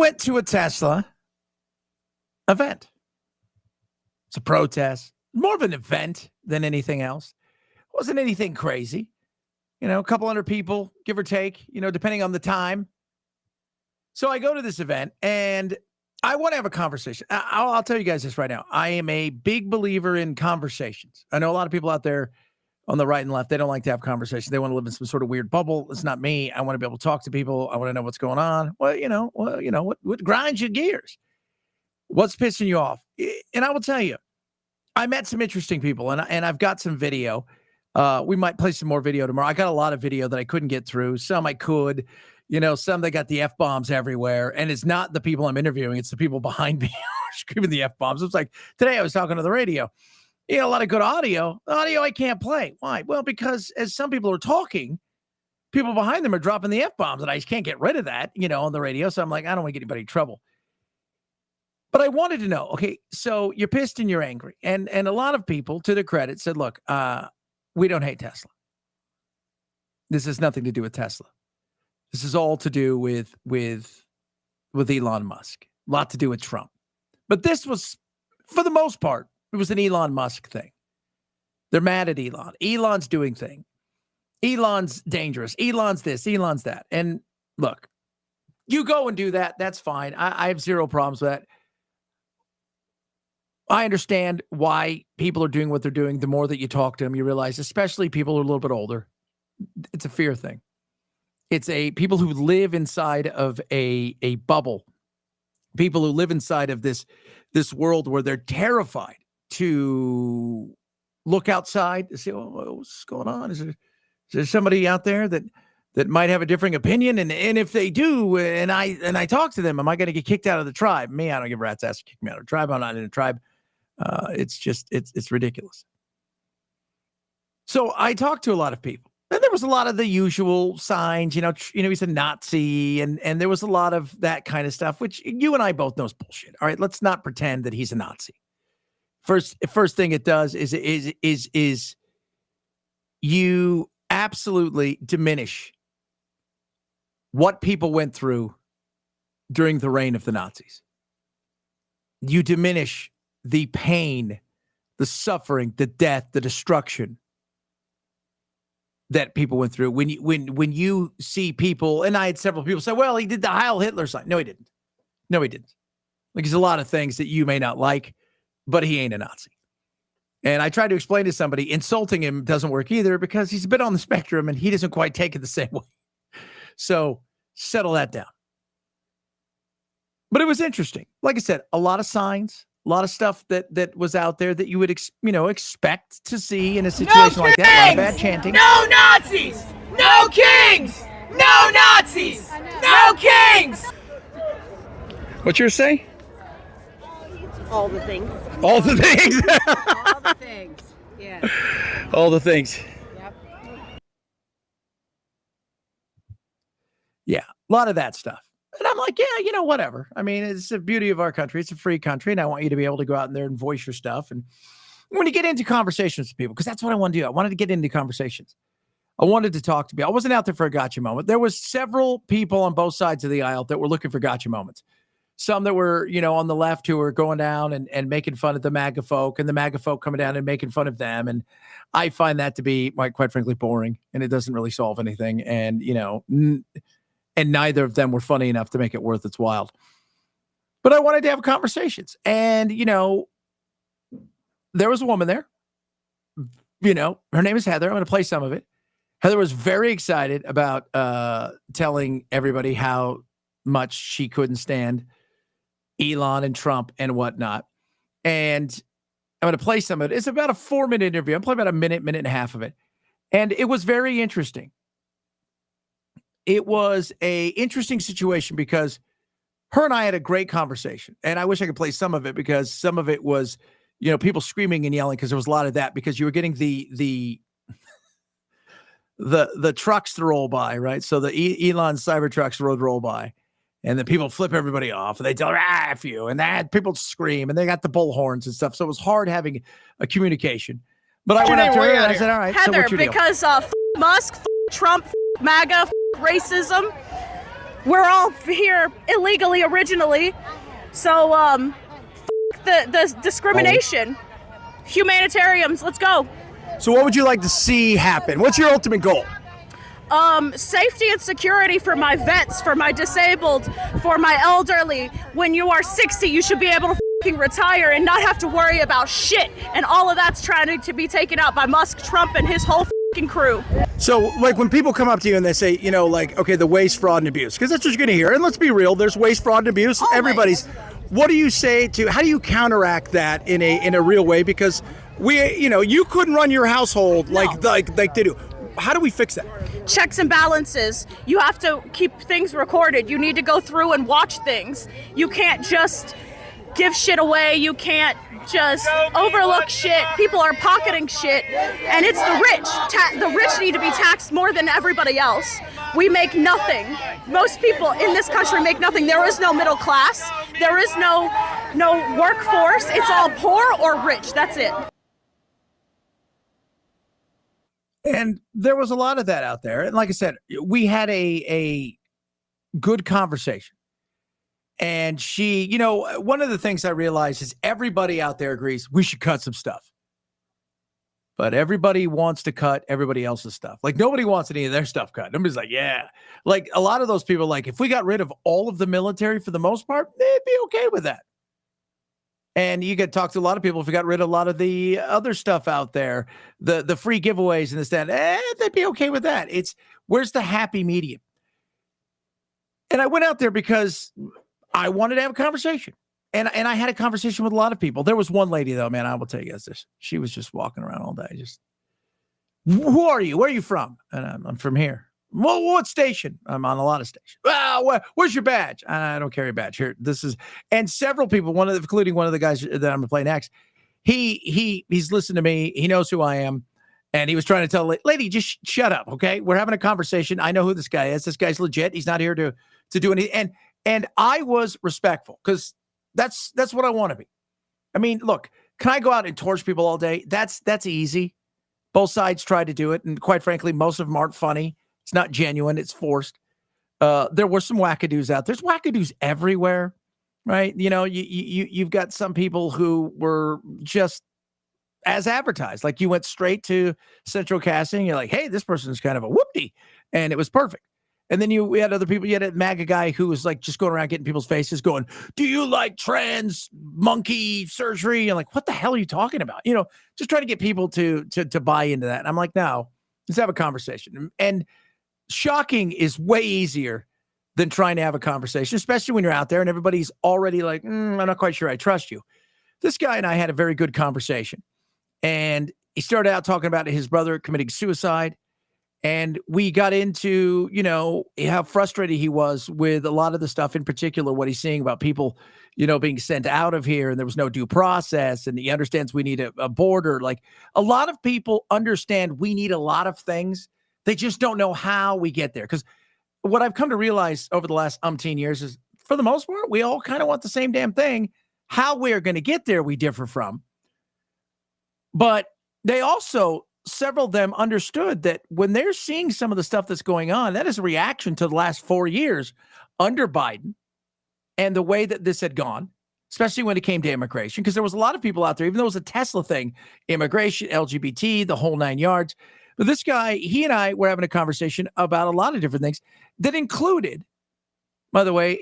went to a Tesla event. It's a protest, more of an event than anything else. It wasn't anything crazy. A couple hundred people, give or take, depending on the time. So I go to this event and I want to have a conversation. I'll tell you guys this right now. I am a big believer in conversations. I know a lot of people out there on the right and left, they don't like to have conversations. They want to live in some sort of weird bubble. It's not me. I want to be able to talk to people. I want to know what's going on. What grinds your gears? What's pissing you off? And I will tell you, I met some interesting people, and I've got some video. We might play some more video tomorrow. I got a lot of video that I couldn't get through. Some I could. Some they got the F-bombs everywhere. And it's not the people I'm interviewing. It's the people behind me screaming the F-bombs. It's like today I was talking to the radio. A lot of good audio. Audio I can't play. Why? Well, because as some people are talking, people behind them are dropping the F-bombs, and I just can't get rid of that, on the radio. So I'm like, I don't want to get anybody in trouble. But I wanted to know, okay, so you're pissed and you're angry. And a lot of people, to their credit, said, look, we don't hate Tesla. This has nothing to do with Tesla. This is all to do with Elon Musk. A lot to do with Trump. But this was, for the most part, it was an Elon Musk thing. They're mad at Elon. Elon's doing things. Elon's dangerous. Elon's this. Elon's that. And look, you go and do that. That's fine. I have zero problems with that. I understand why people are doing what they're doing. The more that you talk to them, you realize, especially people who are a little bit older, it's a fear thing. It's people who live inside of a bubble, people who live inside of this world where they're terrified to look outside to see, what's going on? Is there somebody out there that might have a differing opinion? And if they do, and I talk to them, am I going to get kicked out of the tribe? Me, I don't give a rat's ass to kick me out of the tribe. I'm not in a tribe. It's ridiculous. So I talked to a lot of people, and there was a lot of the usual signs, he's a Nazi, and there was a lot of that kind of stuff, which you and I both know is bullshit. All right, let's not pretend that he's a Nazi. First thing it does is you absolutely diminish what people went through during the reign of the Nazis. You diminish the pain, the suffering, the death, the destruction that people went through. When you see people, and I had several people say, well, he did the Heil Hitler sign. No, he didn't. Like, there's a lot of things that you may not like, but he ain't a Nazi. And I tried to explain to somebody, insulting him doesn't work either, because he's a bit on the spectrum and he doesn't quite take it the same way. So settle that down. But it was interesting. Like I said, a lot of signs, a lot of stuff that was out there that you would expect to see in a situation like that. A lot of bad chanting. No Nazis! No kings! No Nazis! No kings! What's yours say? All the things. All the things. All the things. Yeah. All the things. Yep. Yeah, a lot of that stuff. And I'm like, yeah, whatever. I mean, it's the beauty of our country. It's a free country, and I want you to be able to go out in there and voice your stuff. And when you get into conversations with people, because that's what I want to do. I wanted to get into conversations. I wanted to talk to people. I wasn't out there for a gotcha moment. There was several people on both sides of the aisle that were looking for gotcha moments. Some that were, on the left who were going down and making fun of the MAGA folk, and the MAGA folk coming down and making fun of them. And I find that to be, quite frankly, boring, and it doesn't really solve anything. And, and neither of them were funny enough to make it worth its while. But I wanted to have conversations. And, there was a woman there. Her name is Heather. I'm going to play some of it. Heather was very excited about telling everybody how much she couldn't stand Elon and Trump and whatnot. And I'm going to play some of it. It's about a 4-minute interview. I'm playing about a minute and a half of it. And it was very interesting. It was a interesting situation because her and I had a great conversation. And I wish I could play some of it, because some of it was, people screaming and yelling, because there was a lot of that, because you were getting the trucks to roll by, right? So the Elon cyber trucks would roll by, and then people flip everybody off, and they tell her, F you, and that people scream, and they got the bullhorns and stuff. So it was hard having a communication. But I went up to her and I said, all right, Heather, so what's your deal? because Musk, Trump, MAGA, racism, We're all here illegally originally. So, the discrimination. Humanitarians, let's go. So what would you like to see happen? What's your ultimate goal? Safety and security for my vets, for my disabled, for my elderly. When you are 60, you should be able to retire and not have to worry about shit. And all of that's trying to be taken out by Musk, Trump, and his whole crew. So, like, when people come up to you and they say, you know, like, okay, the waste, fraud, and abuse, because that's what you're going to hear. And let's be real, there's waste, fraud, and abuse. Always. Everybody's. What do you say to? How do you counteract that in a real way? Because you couldn't run your household like they do. How do we fix that? Checks and balances. You have to keep things recorded. You need to go through and watch things. You can't just give shit away. You can't just overlook shit. People are pocketing shit, and it's the rich. The rich need to be taxed more than everybody else. We make nothing. Most people in this country make nothing. There is no middle class. There is no workforce. It's all poor or rich. That's it. And there was a lot of that out there. And like I said, we had a good conversation. And she, one of the things I realized is everybody out there agrees we should cut some stuff. But everybody wants to cut everybody else's stuff. Like, nobody wants any of their stuff cut. Nobody's like, yeah. Like, a lot of those people, like, if we got rid of all of the military for the most part, they'd be okay with that. And you could talk to a lot of people if we got rid of a lot of the other stuff out there, the free giveaways and this, that, they'd be okay with that. It's, where's the happy medium? And I went out there because I wanted to have a conversation. And I had a conversation with a lot of people. There was one lady, though, man, I will tell you this. She was just walking around all day. Just, who are you? Where are you from? And I'm from here. Well, what station? I'm on a lot of stations. Well, where's your badge? I don't carry a badge here. And several people, including one of the guys that I'm going to play next, he's listened to me. He knows who I am. And he was trying to tell lady, just shut up. Okay. We're having a conversation. I know who this guy is. This guy's legit. He's not here to do anything. And I was respectful because that's what I want to be. I mean, look, can I go out and torch people all day? That's easy. Both sides tried to do it. And quite frankly, most of them aren't funny. It's not genuine. It's forced. There were some wackadoos out there. There's wackadoos everywhere, right? You've got some people who were just as advertised. Like, you went straight to Central Casting. You're like, hey, this person's kind of a whoopty. And it was perfect. And then we had other people. You had a MAGA guy who was like just going around getting people's faces going, do you like trans monkey surgery? And like, what the hell are you talking about? Just trying to get people to buy into that. And I'm like, no, let's have a conversation. And shocking is way easier than trying to have a conversation, especially when you're out there and everybody's already like, I'm not quite sure I trust you. This guy and I had a very good conversation. And he started out talking about his brother committing suicide. And we got into, how frustrated he was with a lot of the stuff, in particular, what he's seeing about people, being sent out of here and there was no due process. And he understands we need a border. Like, a lot of people understand we need a lot of things. They just don't know how we get there. Because what I've come to realize over the last umpteen years is, for the most part, we all kind of want the same damn thing. How we're going to get there, we differ from. But they also, several of them understood that when they're seeing some of the stuff that's going on, that is a reaction to the last 4 years under Biden and the way that this had gone, especially when it came to immigration, because there was a lot of people out there, even though it was a Tesla thing, immigration, LGBT, the whole 9 yards. But this guy, he and I were having a conversation about a lot of different things that included, by the way,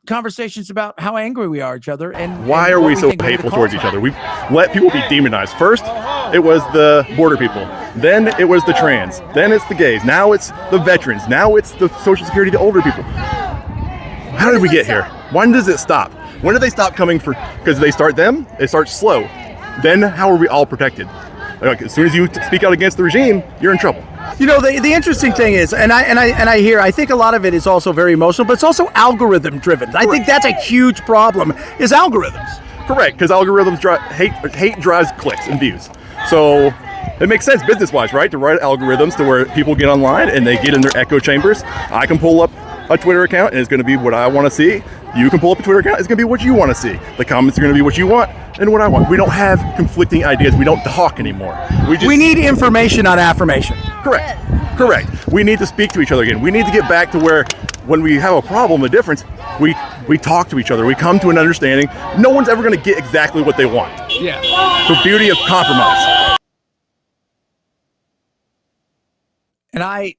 conversations about how angry we are at each other. And why are we so hateful towards each other? We've let people be demonized. First, it was the border people. Then it was the trans. Then it's the gays. Now it's the veterans. Now it's the Social Security, the older people. How did we get here? When does it stop? When do they stop coming for? Because they start them, it starts slow. Then how are we all protected? Like, as soon as you speak out against the regime, you're in trouble. The interesting thing is, I think a lot of it is also very emotional, but it's also algorithm driven. I think that's a huge problem, is algorithms. Correct, because algorithms hate drives clicks and views. So it makes sense business-wise, right, to write algorithms to where people get online and they get in their echo chambers. I can pull up a Twitter account and it's going to be what I want to see. You can pull up a Twitter account, it's going to be what you want to see. The comments are going to be what you want and what I want. We don't have conflicting ideas. We don't talk anymore. We need information, not affirmation. Correct. We need to speak to each other again. We need to get back to where when we have a problem, the difference, we talk to each other. We come to an understanding. No one's ever going to get exactly what they want. Yeah. The beauty of compromise. And I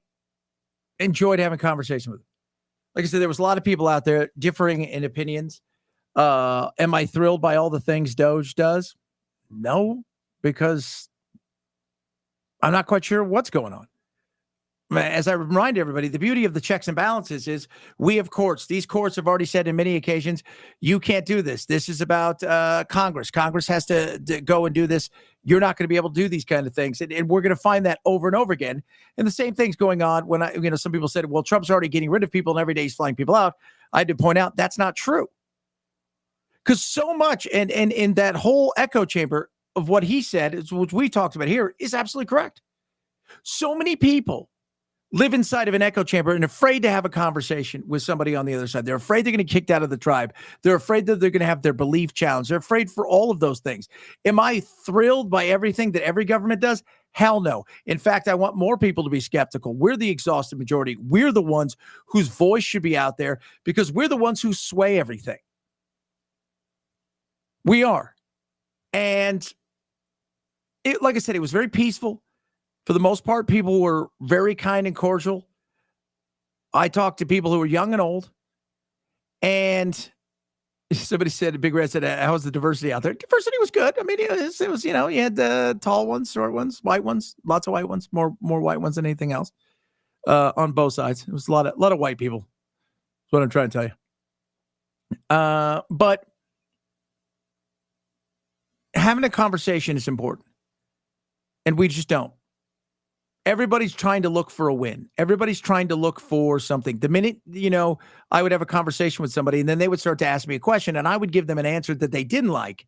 enjoyed having a conversation with him. Like I said, there was a lot of people out there differing in opinions. Am I thrilled by all the things DOGE does? No, because I'm not quite sure what's going on. As I remind everybody, the beauty of the checks and balances is we have courts. These courts have already said on many occasions, you can't do this. This is about Congress. Congress has to go and do this. You're not going to be able to do these kind of things. And we're going to find that over and over again. And the same thing's going on when some people said, well, Trump's already getting rid of people and every day he's flying people out. I had to point out that's not true. Because so much and in that whole echo chamber of what he said, which we talked about here, is absolutely correct. So many people live inside of an echo chamber and afraid to have a conversation with somebody on the other side. They're afraid they're going to get kicked out of the tribe. They're afraid that they're going to have their belief challenged. They're afraid for all of those things. Am I thrilled by everything that every government does? Hell no. In fact, I want more people to be skeptical. We're the exhausted majority. We're the ones whose voice should be out there because we're the ones who sway everything. We are. And like I said, it was very peaceful. For the most part, people were very kind and cordial. I talked to people who were young and old. And somebody said, Big Red said, how's the diversity out there? Diversity was good. I mean, it was you had tall ones, short ones, white ones, lots of white ones, more white ones than anything else on both sides. It was a lot of white people. That's what I'm trying to tell you. But having a conversation is important. And we just don't. Everybody's trying to look for a win. Everybody's trying to look for something. The minute, I would have a conversation with somebody and then they would start to ask me a question and I would give them an answer that they didn't like,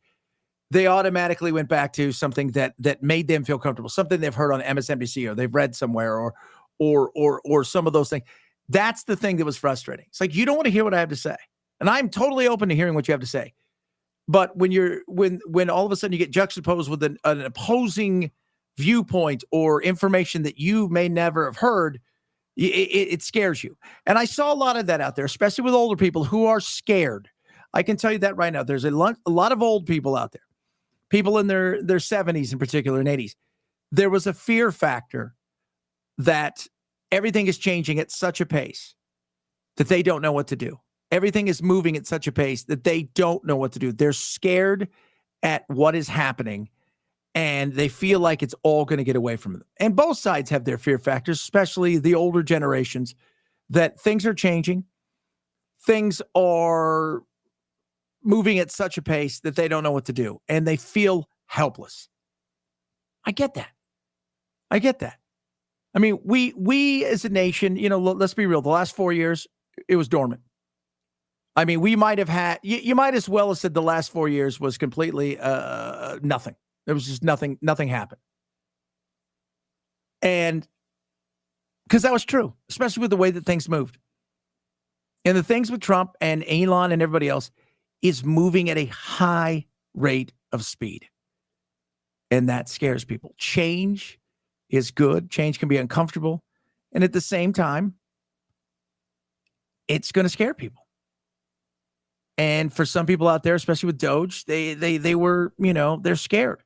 they automatically went back to something that made them feel comfortable, something they've heard on MSNBC or they've read somewhere or some of those things. That's the thing that was frustrating. It's like, you don't want to hear what I have to say. And I'm totally open to hearing what you have to say. But when all of a sudden you get juxtaposed with an opposing viewpoint or information that you may never have heard, it scares you. And I saw a lot of that out there, especially with older people who are scared. I can tell you that right now. There's a lot of old people out there, people in their 70s in particular and 80s. There was a fear factor that everything is changing at such a pace that they don't know what to do. Everything is moving at such a pace that they don't know what to do. They're scared at what is happening. And they feel like it's all going to get away from them. And both sides have their fear factors, especially the older generations, that things are changing. Things are moving at such a pace that they don't know what to do. And they feel helpless. I get that. I mean, we as a nation, let's be real. The last 4 years, it was dormant. I mean, we might have had, you might as well have said the last 4 years was completely nothing. There was just nothing happened. And because that was true, especially with the way that things moved. And the things with Trump and Elon and everybody else is moving at a high rate of speed. And that scares people. Change is good. Change can be uncomfortable. And at the same time, it's going to scare people. And for some people out there, especially with DOGE, they were, they're scared.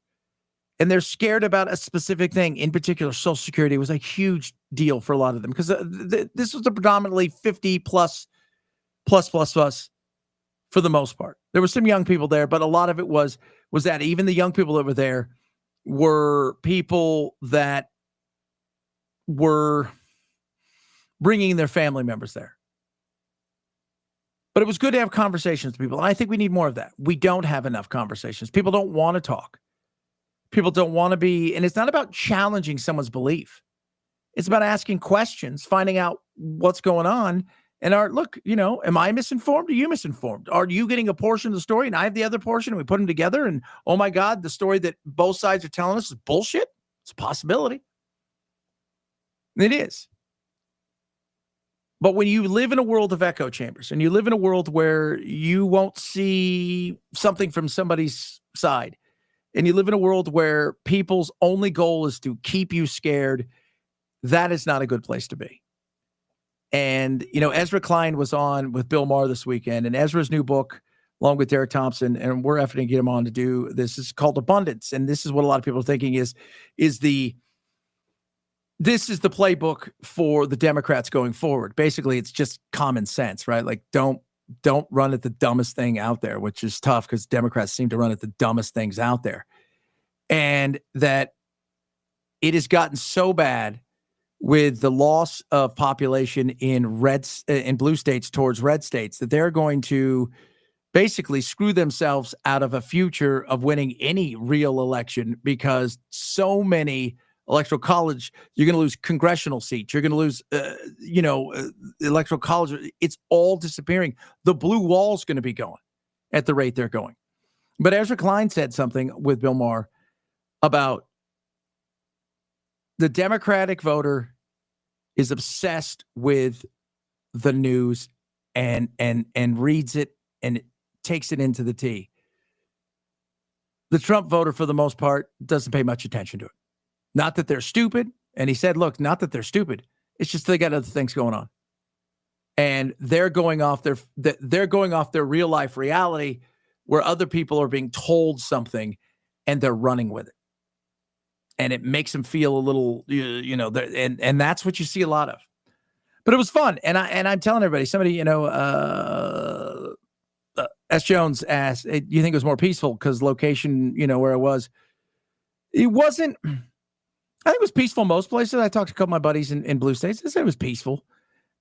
And they're scared about a specific thing. In particular, Social Security was a huge deal for a lot of them because this was a predominantly 50 plus for the most part. There were some young people there, but a lot of it was that even the young people that were there were people that were bringing their family members there. But it was good to have conversations with people. And I think we need more of that. We don't have enough conversations. People don't want to talk. People don't want to be, and it's not about challenging someone's belief. It's about asking questions, finding out what's going on. And am I misinformed? Are you misinformed? Are you getting a portion of the story and I have the other portion and we put them together and, oh my God, the story that both sides are telling us is bullshit? It's a possibility. It is. But when you live in a world of echo chambers and you live in a world where you won't see something from somebody's side, and you live in a world where people's only goal is to keep you scared, that is not a good place to be. And, Ezra Klein was on with Bill Maher this weekend, and Ezra's new book, along with Derek Thompson, and we're efforting to get him on to do this, is called Abundance. And this is what a lot of people are thinking this is the playbook for the Democrats going forward. Basically, it's just common sense, right? Like, don't run at the dumbest thing out there, which is tough because Democrats seem to run at the dumbest things out there. And that it has gotten so bad with the loss of population in blue states towards red states that they're going to basically screw themselves out of a future of winning any real election, because so many electoral college, you're going to lose congressional seats, you're going to lose electoral college. It's all disappearing. The blue wall is going to be going at the rate they're going. But Ezra Klein said something with Bill Maher about the Democratic voter is obsessed with the news and reads it and takes it into the T. The Trump voter, for the most part, doesn't pay much attention to it. Not that they're stupid. And he said, look, not that they're stupid. It's just they got other things going on. And they're going off their real life reality, where other people are being told something and they're running with it. And it makes them feel a little, and that's what you see a lot of. But it was fun. And I'm telling everybody, somebody, S. Jones asked, do you think it was more peaceful because location, where it was? It wasn't. I think it was peaceful most places. I talked to a couple of my buddies in blue states. They said it was peaceful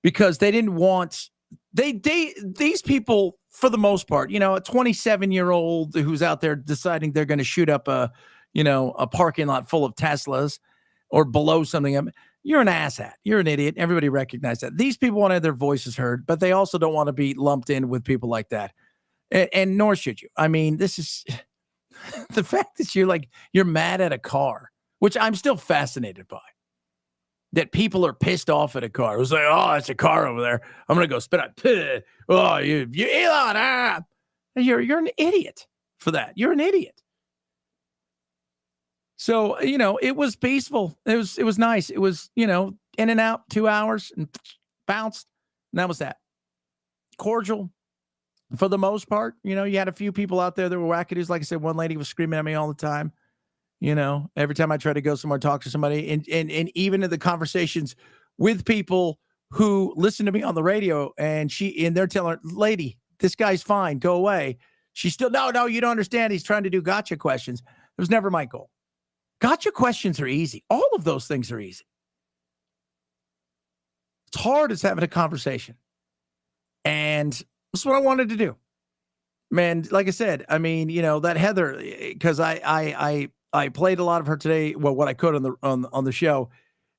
because they didn't want, these people, for the most part, a 27-year-old who's out there deciding they're going to shoot up a parking lot full of Teslas or blow something up. You're an asshat. You're an idiot. Everybody recognizes that. These people want to have their voices heard, but they also don't want to be lumped in with people like that. And nor should you. I mean, this is the fact that you're mad at a car, which I'm still fascinated by. That people are pissed off at a car. It was like, oh, it's a car over there. I'm going to go spit out. Oh, you Elon. Ah. You're an idiot for that. You're an idiot. So, it was peaceful. It was nice. It was, in and out, 2 hours and bounced. And that was that. Cordial for the most part. You had a few people out there that were wackadoos. Like I said, one lady was screaming at me all the time. Every time I try to go somewhere, talk to somebody, and even in the conversations with people who listen to me on the radio, and they're telling her, lady, this guy's fine, go away. She's still, no, you don't understand. He's trying to do gotcha questions. It was never my goal. Gotcha questions are easy. All of those things are easy. It's hard as having a conversation. And that's what I wanted to do. Man, like I said, I mean, that Heather, because I played a lot of her today, well, what I could on the show,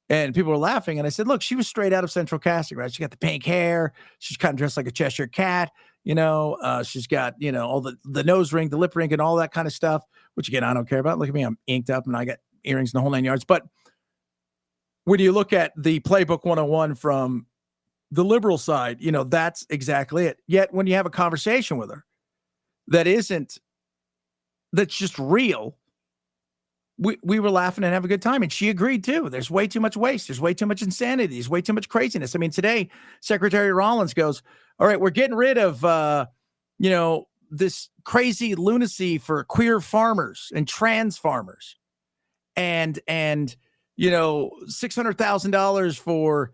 and people were laughing. And I said, look, she was straight out of Central Casting, right? She got the pink hair. She's kind of dressed like a Cheshire cat. She's got, all the nose ring, the lip ring, and all that kind of stuff, which again, I don't care about. Look at me. I'm inked up and I got earrings in the whole 9 yards. But when you look at the playbook 101 from the liberal side, that's exactly it. Yet when you have a conversation with her that's just real, we were laughing and have a good time. And she agreed too. There's way too much waste. There's way too much insanity. There's way too much craziness. I mean, today, Secretary Rollins goes, all right, we're getting rid of, this crazy lunacy for queer farmers and trans farmers and $600,000 for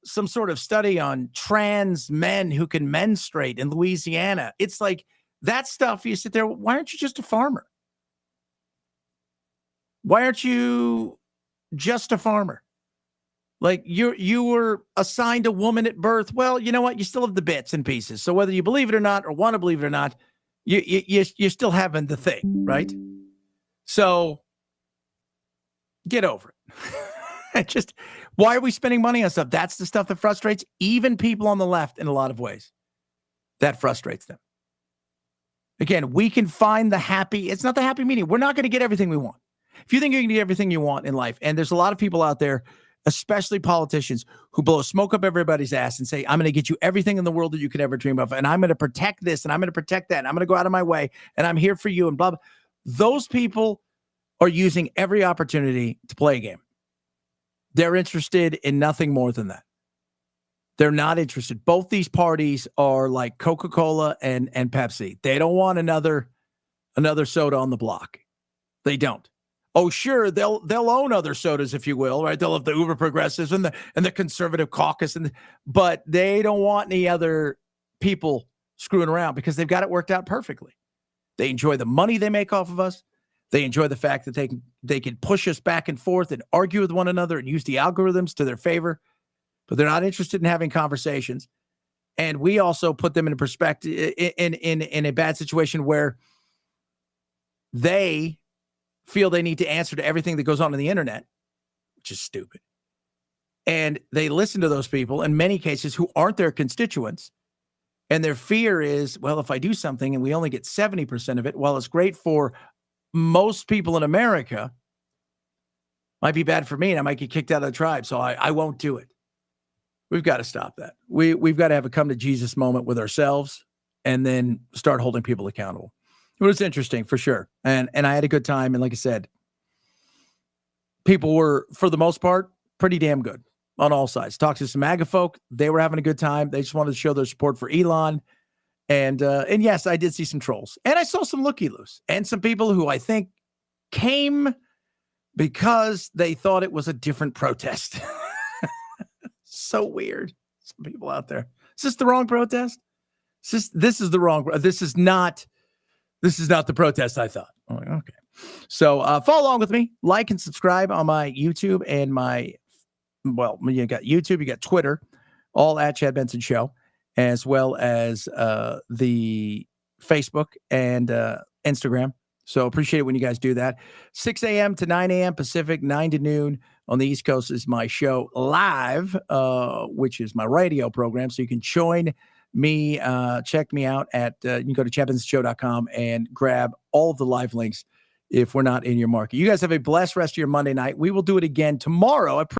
some sort of study on trans men who can menstruate in Louisiana. It's like that stuff. You sit there. Why aren't you just a farmer? Why aren't you just a farmer? Like you were assigned a woman at birth. Well, you know what? You still have the bits and pieces. So whether you believe it or not, or want to believe it or not, you're still having the thing, right? So get over it. Why are we spending money on stuff? That's the stuff that frustrates even people on the left in a lot of ways. That frustrates them. Again, we can find it's not the happy medium. We're not going to get everything we want. If you think you can get everything you want in life, and there's a lot of people out there, especially politicians, who blow smoke up everybody's ass and say, I'm going to get you everything in the world that you could ever dream of, and I'm going to protect this, and I'm going to protect that, and I'm going to go out of my way, and I'm here for you, and blah, blah. Those people are using every opportunity to play a game. They're interested in nothing more than that. They're not interested. Both these parties are like Coca-Cola and Pepsi. They don't want another soda on the block. They don't. Oh, sure, they'll own other sodas, if you will, right? They'll have the uber progressives and the conservative caucus, but they don't want any other people screwing around because they've got it worked out perfectly. They enjoy the money they make off of us. They enjoy the fact that they can push us back and forth and argue with one another and use the algorithms to their favor, but they're not interested in having conversations. And we also put them in a perspective in a bad situation where they feel they need to answer to everything that goes on the internet, which is stupid. And they listen to those people in many cases who aren't their constituents. And their fear is, well, if I do something and we only get 70% of it, while it's great for most people in America, might be bad for me and I might get kicked out of the tribe. So I won't do it. We've got to stop that. We've got to have a come to Jesus moment with ourselves and then start holding people accountable. It was interesting for sure. And I had a good time. And like I said, people were, for the most part, pretty damn good on all sides. Talked to some MAGA folk. They were having a good time. They just wanted to show their support for Elon. And yes, I did see some trolls. And I saw some looky-loos and some people who I think came because they thought it was a different protest. So weird. Some people out there. Is this the wrong protest? This is the wrong. This is not the protest I thought. I'm like, okay. So follow along with me. Like and subscribe on my YouTube and you got YouTube, you got Twitter, all at Chad Benson Show, as well as the Facebook and Instagram. So appreciate it when you guys do that. 6 a.m. to 9 a.m. Pacific, 9 to noon on the East Coast is my show live, which is my radio program. So you can join me, check me out at, you can go to chadbensonshow.com and grab all of the live links if we're not in your market. You guys have a blessed rest of your Monday night. We will do it again tomorrow.